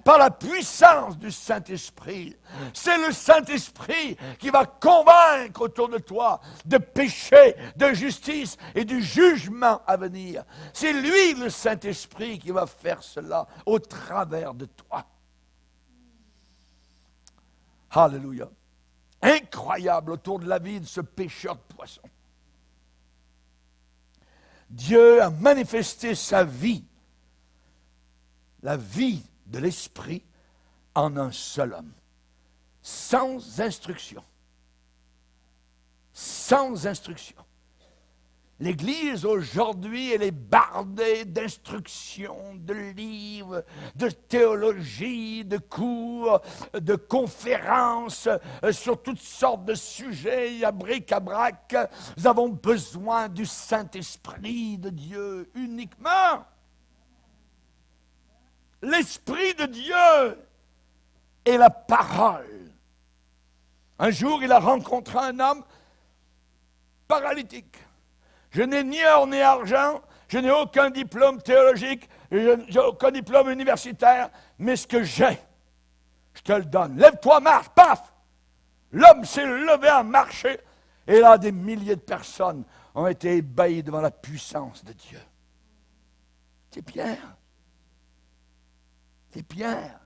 [SPEAKER 1] Par la puissance du Saint-Esprit. C'est le Saint-Esprit qui va convaincre autour de toi de péché, de justice et du jugement à venir. C'est lui, le Saint-Esprit, qui va faire cela au travers de toi. Alléluia. Incroyable autour de la vie de ce pêcheur de poissons. Dieu a manifesté sa vie, la vie de l'Esprit, en un seul homme, sans instruction. Sans instruction. L'Église aujourd'hui, elle est bardée d'instructions, de livres, de théologie, de cours, de conférences sur toutes sortes de sujets, à bric-à-brac. Nous avons besoin du Saint-Esprit de Dieu uniquement. L'Esprit de Dieu est la parole. Un jour, il a rencontré un homme paralytique. Je n'ai ni or ni argent, je n'ai aucun diplôme théologique, je n'ai aucun diplôme universitaire, mais ce que j'ai, je te le donne. Lève-toi, marche, paf! L'homme s'est levé à marcher, et là, des milliers de personnes ont été ébahies devant la puissance de Dieu. C'est Pierre. C'est Pierre.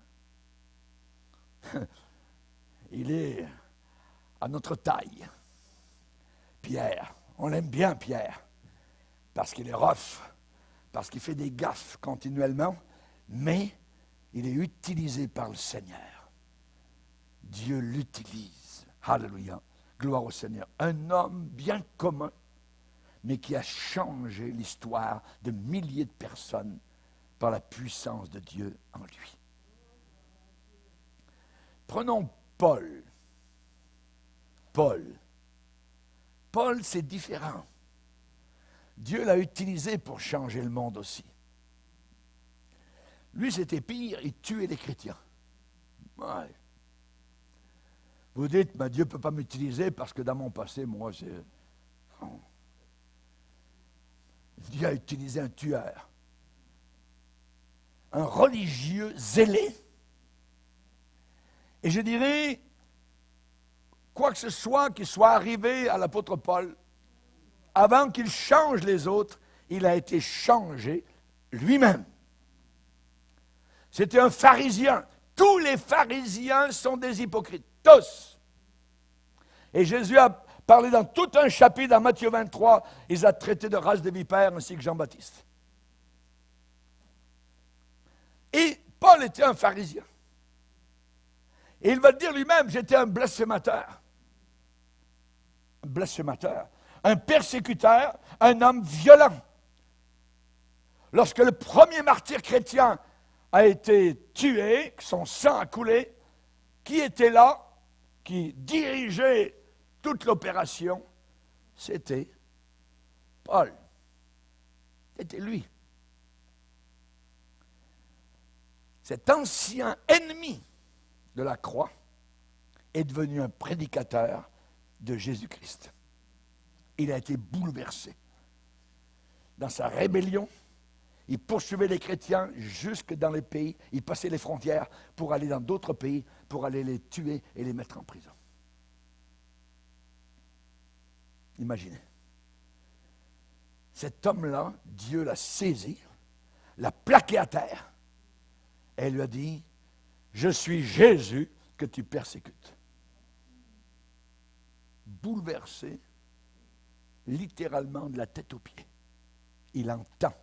[SPEAKER 1] Il est à notre taille. Pierre. On l'aime bien, Pierre, parce qu'il est rough, parce qu'il fait des gaffes continuellement, mais il est utilisé par le Seigneur. Dieu l'utilise. Alléluia. Gloire au Seigneur. Un homme bien commun, mais qui a changé l'histoire de milliers de personnes par la puissance de Dieu en lui. Prenons Paul. Paul, c'est différent. Dieu l'a utilisé pour changer le monde aussi. Lui, c'était pire, il tuait les chrétiens. Ouais. Vous dites, mais Dieu ne peut pas m'utiliser parce que dans mon passé, moi, c'est... Non. Dieu a utilisé un tueur, un religieux zélé. Et je dirais, quoi que ce soit qui soit arrivé à l'apôtre Paul, avant qu'il change les autres, il a été changé lui-même. C'était un pharisien. Tous les pharisiens sont des hypocrites. Tous. Et Jésus a parlé dans tout un chapitre, dans Matthieu 23, il les a traités de race de vipères, ainsi que Jean-Baptiste. Et Paul était un pharisien. Et il va dire lui-même, j'étais un blasphémateur. Un blasphémateur. Un persécuteur, un homme violent. Lorsque le premier martyr chrétien a été tué, son sang a coulé, qui était là, qui dirigeait toute l'opération? C'était Paul. C'était lui. cet ancien ennemi de la croix est devenu un prédicateur de Jésus-Christ. Il a été bouleversé. Dans sa rébellion, il poursuivait les chrétiens jusque dans les pays. Il passait les frontières pour aller dans d'autres pays, pour aller les tuer et les mettre en prison. Imaginez. Cet homme-là, Dieu l'a saisi, l'a plaqué à terre et lui a dit, « Je suis Jésus que tu persécutes. » Bouleversé, littéralement de la tête aux pieds. Il entend.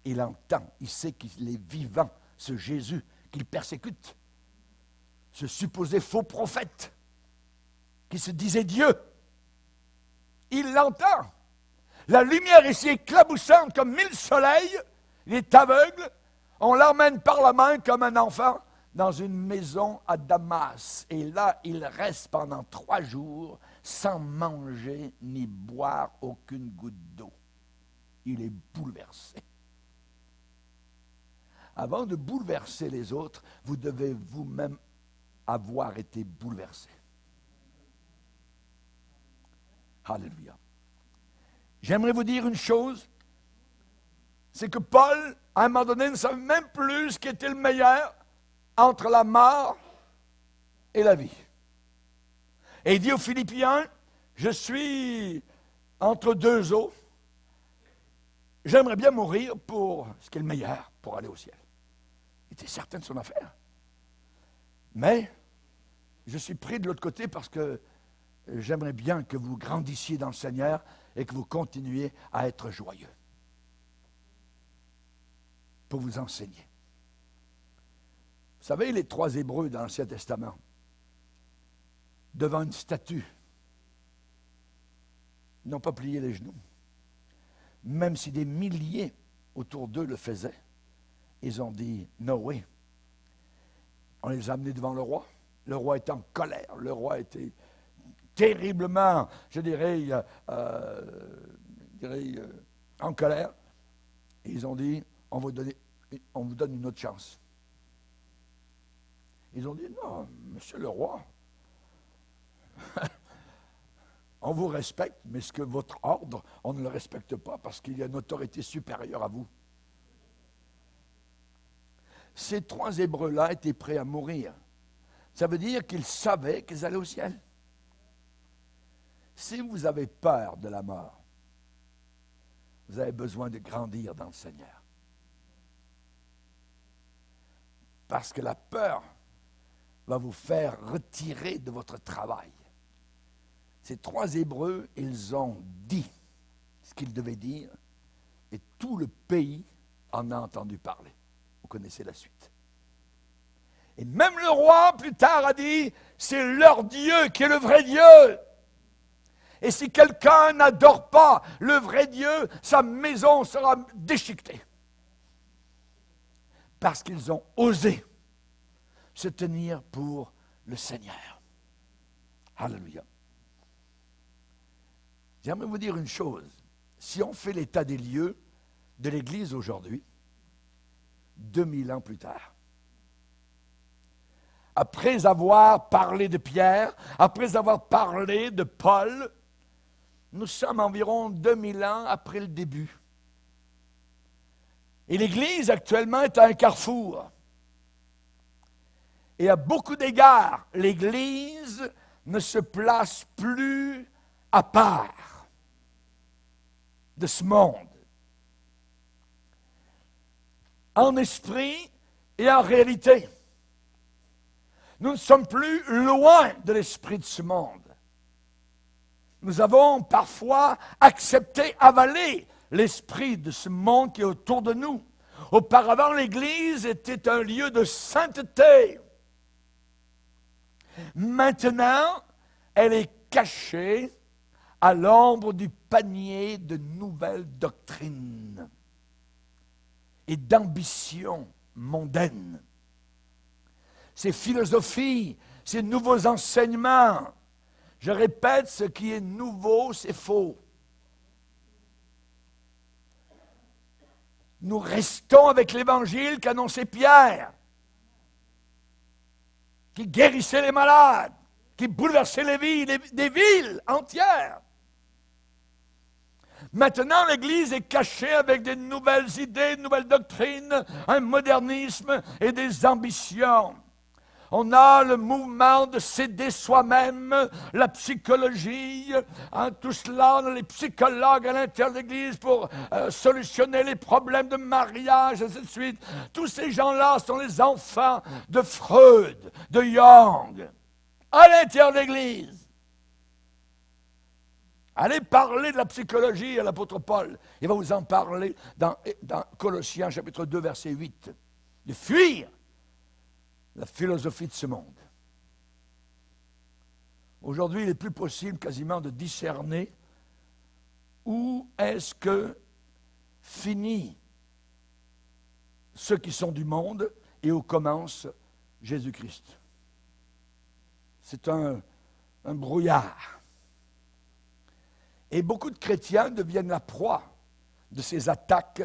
[SPEAKER 1] Il entend. Il sait qu'il est vivant, ce Jésus qu'il persécute. Ce supposé faux prophète qui se disait Dieu. Il l'entend. La lumière ici éclaboussante comme 1000 soleils. Il est aveugle. On l'emmène par la main comme un enfant dans une maison à Damas. Et là, il reste pendant 3 jours sans manger ni boire aucune goutte d'eau. Il est bouleversé. Avant de bouleverser les autres, vous devez vous-même avoir été bouleversé. Alléluia. J'aimerais vous dire une chose, c'est que Paul, à un moment donné, ne savait même plus ce qui était le meilleur entre la mort et la vie. Et il dit aux Philippiens, je suis entre 2 eaux, j'aimerais bien mourir pour ce qui est le meilleur, pour aller au ciel. Il était certain de son affaire. Mais je suis pris de l'autre côté parce que j'aimerais bien que vous grandissiez dans le Seigneur et que vous continuiez à être joyeux. Pour vous enseigner. Vous savez, les 3 Hébreux dans l'Ancien Testament, devant une statue, ils n'ont pas plié les genoux. Même si des milliers autour d'eux le faisaient, ils ont dit « No way ». On les a amenés devant le roi. Le roi était en colère. Le roi était terriblement, je dirais, en colère. Et ils ont dit « on vous donne une autre chance ». Ils ont dit « Non, monsieur le roi, on vous respecte, mais ce que votre ordre, on ne le respecte pas parce qu'il y a une autorité supérieure à vous. » Ces 3 Hébreux-là étaient prêts à mourir. Ça veut dire qu'ils savaient qu'ils allaient au ciel. Si vous avez peur de la mort, vous avez besoin de grandir dans le Seigneur. Parce que la peur va vous faire retirer de votre travail. Ces 3 Hébreux, ils ont dit ce qu'ils devaient dire et tout le pays en a entendu parler. Vous connaissez la suite. Et même le roi, plus tard, a dit, c'est leur Dieu qui est le vrai Dieu. Et si quelqu'un n'adore pas le vrai Dieu, sa maison sera déchiquetée. Parce qu'ils ont osé se tenir pour le Seigneur. Alléluia. J'aimerais vous dire une chose. Si on fait l'état des lieux de l'Église aujourd'hui, 2000 ans plus tard, après avoir parlé de Pierre, après avoir parlé de Paul, nous sommes environ 2000 ans après le début. Et l'Église actuellement est à un carrefour. Et à beaucoup d'égards, l'Église ne se place plus à part de ce monde. En esprit et en réalité. Nous ne sommes plus loin de l'esprit de ce monde. Nous avons parfois accepté, avalé l'esprit de ce monde qui est autour de nous. Auparavant, l'Église était un lieu de sainteté. Maintenant, elle est cachée à l'ombre du panier de nouvelles doctrines et d'ambitions mondaines. Ces philosophies, ces nouveaux enseignements. Je répète, ce qui est nouveau, c'est faux. nous restons avec l'évangile qu'annonçait Pierre, qui guérissait les malades, qui bouleversait les vies, des villes entières. Maintenant, l'Église est cachée avec des nouvelles idées, de nouvelles doctrines, un modernisme et des ambitions. On a le mouvement de s'aider soi-même, la psychologie, tout cela, on a les psychologues à l'intérieur de l'Église pour solutionner les problèmes de mariage, et ainsi de suite. Tous ces gens-là sont les enfants de Freud, de Jung, à l'intérieur de l'Église. Allez parler de la psychologie à l'apôtre Paul. Il va vous en parler dans Colossiens chapitre 2, verset 8. De fuir la philosophie de ce monde. Aujourd'hui, il n'est plus possible quasiment de discerner où est-ce que finit ceux qui sont du monde et où commence Jésus-Christ. C'est un brouillard. Et beaucoup de chrétiens deviennent la proie de ces attaques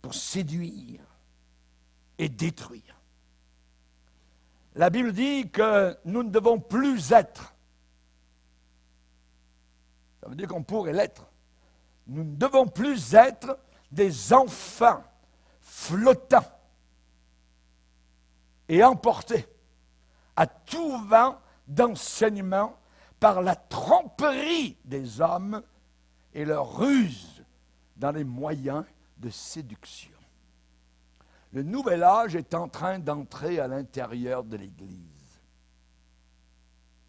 [SPEAKER 1] pour séduire et détruire. La Bible dit que nous ne devons plus être. Ça veut dire qu'on pourrait l'être. Nous ne devons plus être des enfants flottants et emportés à tout vent d'enseignement par la tromperie des hommes et leur ruse dans les moyens de séduction. Le nouvel âge est en train d'entrer à l'intérieur de l'Église.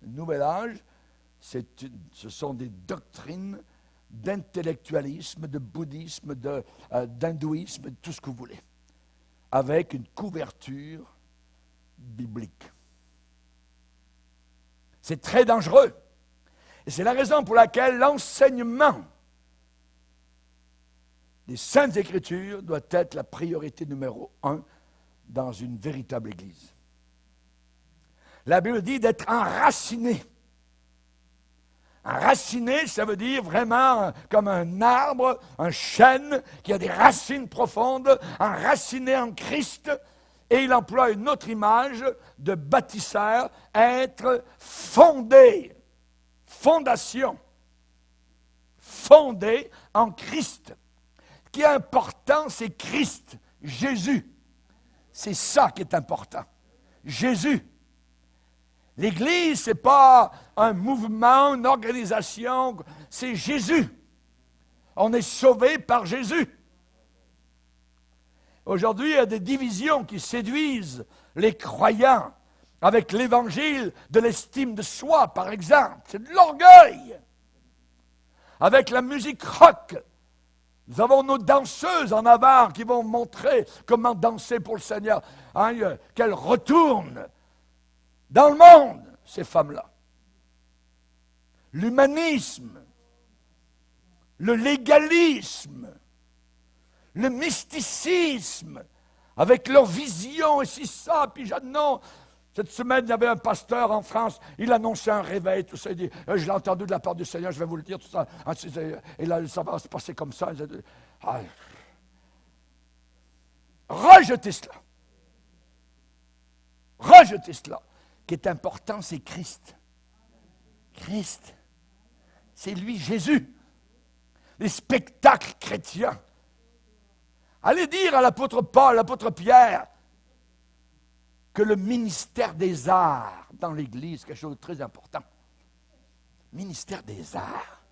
[SPEAKER 1] Le nouvel âge, ce sont des doctrines d'intellectualisme, de bouddhisme, d'hindouisme, tout ce que vous voulez, avec une couverture biblique. C'est très dangereux. Et c'est la raison pour laquelle l'enseignement des Saintes Écritures doit être la priorité numéro 1 dans une véritable Église. La Bible dit d'être enraciné. Enraciné, ça veut dire vraiment comme un arbre, un chêne qui a des racines profondes, enraciné en Christ. Et il emploie une autre image de bâtisseur, être fondé, fondation, fondé en Christ. Ce qui est important, c'est Christ, Jésus. C'est ça qui est important. Jésus. L'Église, ce n'est pas un mouvement, une organisation, c'est Jésus. On est sauvé par Jésus. Aujourd'hui, il y a des divisions qui séduisent les croyants avec l'évangile de l'estime de soi, par exemple. C'est de l'orgueil. Avec la musique rock, nous avons nos danseuses en avant qui vont montrer comment danser pour le Seigneur. Qu'elles retournent dans le monde, ces femmes-là. L'humanisme, le légalisme, le mysticisme, avec leur vision, et si ça, puis non. Cette semaine, il y avait un pasteur en France, il annonçait un réveil, tout ça, il dit, je l'ai entendu de la part du Seigneur, je vais vous le dire, tout ça. Et là, ça va se passer comme ça. Rejetez cela. Rejetez cela. Ce qui est important, c'est Christ. Christ. C'est lui, Jésus. Les spectacles chrétiens. Allez dire à l'apôtre Paul, l'apôtre Pierre, que le ministère des arts dans l'Église, quelque chose de très important. Ministère des arts.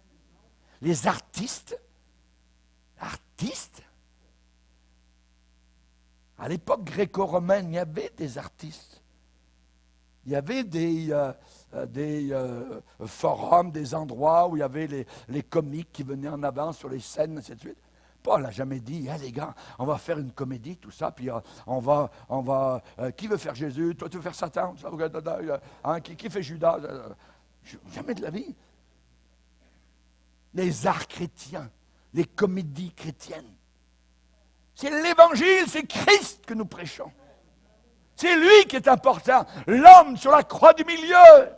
[SPEAKER 1] Les artistes. À l'époque gréco-romaine, il y avait des artistes. Il y avait des forums, des endroits où il y avait les comiques qui venaient en avant sur les scènes, ainsi de suite. Paul n'a jamais dit, les gars, on va faire une comédie, tout ça, puis on va qui veut faire Jésus? Toi, tu veux faire Satan? Qui fait Judas? Jamais de la vie. Les arts chrétiens, les comédies chrétiennes. C'est l'Évangile, c'est Christ que nous prêchons. C'est lui qui est important, l'homme sur la croix du milieu.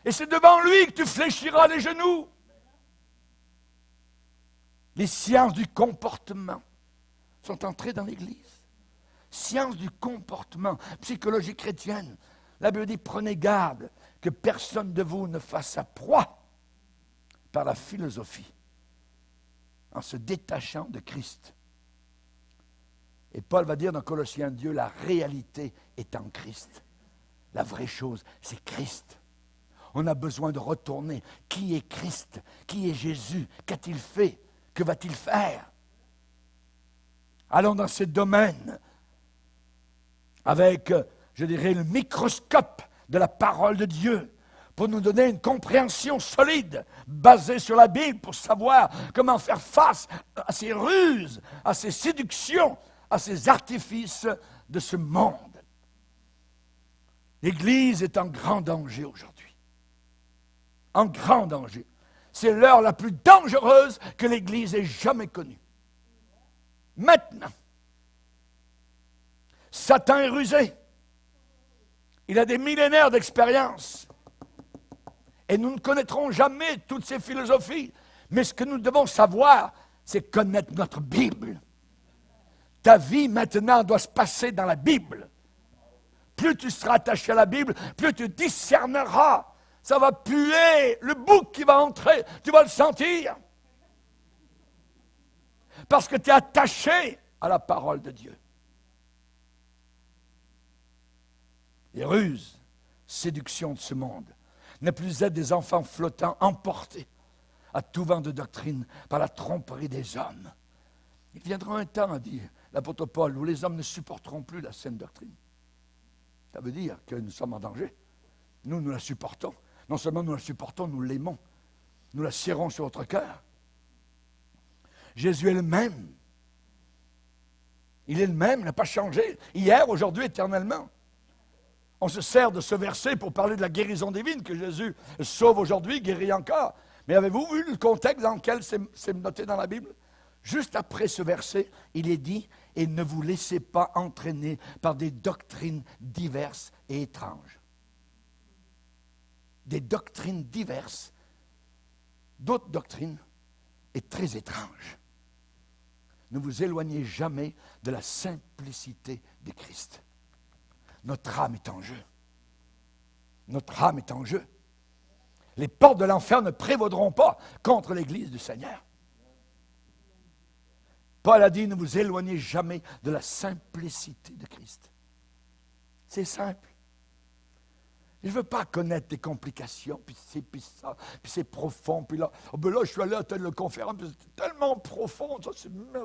[SPEAKER 1] Et c'est devant lui que tu fléchiras les genoux. Les sciences du comportement sont entrés dans l'Église. Science du comportement, psychologie chrétienne. La Bible dit, prenez garde que personne de vous ne fasse sa proie par la philosophie, en se détachant de Christ. Et Paul va dire dans Colossiens 2, la réalité est en Christ. La vraie chose, c'est Christ. On a besoin de retourner. Qui est Christ? Qui est Jésus? Qu'a-t-il fait? Que va-t-il faire? Allons dans ces domaines avec, je dirais, le microscope de la parole de Dieu pour nous donner une compréhension solide, basée sur la Bible, pour savoir comment faire face à ces ruses, à ces séductions, à ces artifices de ce monde. L'Église est en grand danger aujourd'hui. En grand danger. C'est l'heure la plus dangereuse que l'Église ait jamais connue. Maintenant, Satan est rusé. Il a des millénaires d'expérience. Et nous ne connaîtrons jamais toutes ces philosophies. Mais ce que nous devons savoir, c'est connaître notre Bible. Ta vie maintenant doit se passer dans la Bible. Plus tu seras attaché à la Bible, plus tu discerneras. Ça va puer le bouc qui va entrer. Tu vas le sentir. Parce que tu es attaché à la parole de Dieu. Les ruses, séductions de ce monde, ne plus être des enfants flottants, emportés à tout vent de doctrine par la tromperie des hommes. Il viendra un temps, dit l'apôtre Paul, où les hommes ne supporteront plus la saine doctrine. Ça veut dire que nous sommes en danger. Nous la supportons. Non seulement nous la supportons, nous l'aimons. Nous la serrons sur notre cœur. Jésus est le même. Il est le même, il n'a pas changé. Hier, aujourd'hui, éternellement. On se sert de ce verset pour parler de la guérison divine, que Jésus sauve aujourd'hui, guérit encore. Mais avez-vous vu le contexte dans lequel c'est noté dans la Bible? Juste après ce verset, il est dit « Et ne vous laissez pas entraîner par des doctrines diverses et étranges. » Des doctrines diverses, d'autres doctrines, et très étranges. Ne vous éloignez jamais de la simplicité de Christ. Notre âme est en jeu. Notre âme est en jeu. Les portes de l'enfer ne prévaudront pas contre l'Église du Seigneur. Paul a dit, ne vous éloignez jamais de la simplicité de Christ. C'est simple. Je ne veux pas connaître des complications, puis c'est, puis ça, puis c'est profond, puis là, oh ben là, je suis allé à telle conférence, puis c'est tellement profond, ça,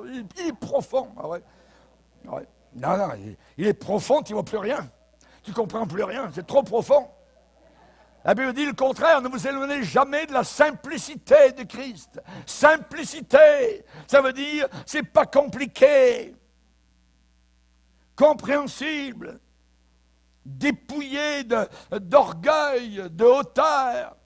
[SPEAKER 1] il est profond. Ah ouais. Ouais. Non, il est profond, tu ne vois plus rien. Tu ne comprends plus rien, c'est trop profond. La Bible dit le contraire, ne vous éloignez jamais de la simplicité de Christ. Simplicité, ça veut dire, c'est pas compliqué, compréhensible, dépouillé d'orgueil, de hauteur.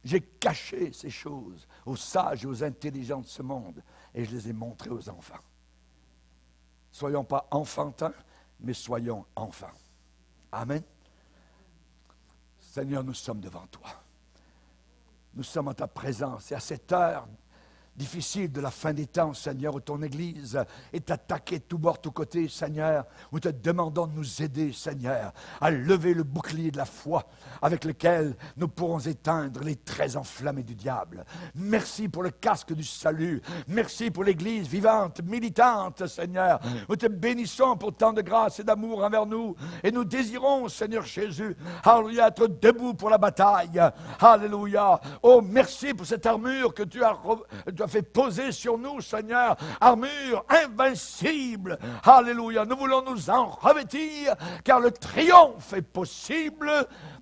[SPEAKER 1] J'ai caché ces choses aux sages et aux intelligents de ce monde et je les ai montrées aux enfants. Soyons pas enfantins, mais soyons enfants. Amen. Seigneur, nous sommes devant toi. Nous sommes en ta présence et à cette heure difficile de la fin des temps, Seigneur, où ton Église est attaquée de tous bords, tous côtés, Seigneur, où te demandons de nous aider, Seigneur, à lever le bouclier de la foi avec lequel nous pourrons éteindre les traits enflammés du diable. Merci pour le casque du salut. Merci pour l'Église vivante, militante, Seigneur. Nous te bénissons pour tant de grâce et d'amour envers nous. Et nous désirons, Seigneur Jésus, alléluia, être debout pour la bataille. Alléluia. Oh, merci pour cette armure que tu as fait poser sur nous, Seigneur, armure invincible. Alléluia. Nous voulons nous en revêtir, car le triomphe est possible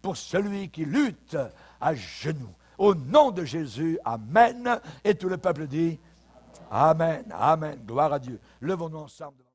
[SPEAKER 1] pour celui qui lutte à genoux. Au nom de Jésus, Amen. Et tout le peuple dit Amen, Amen. Gloire à Dieu. Levons-nous ensemble.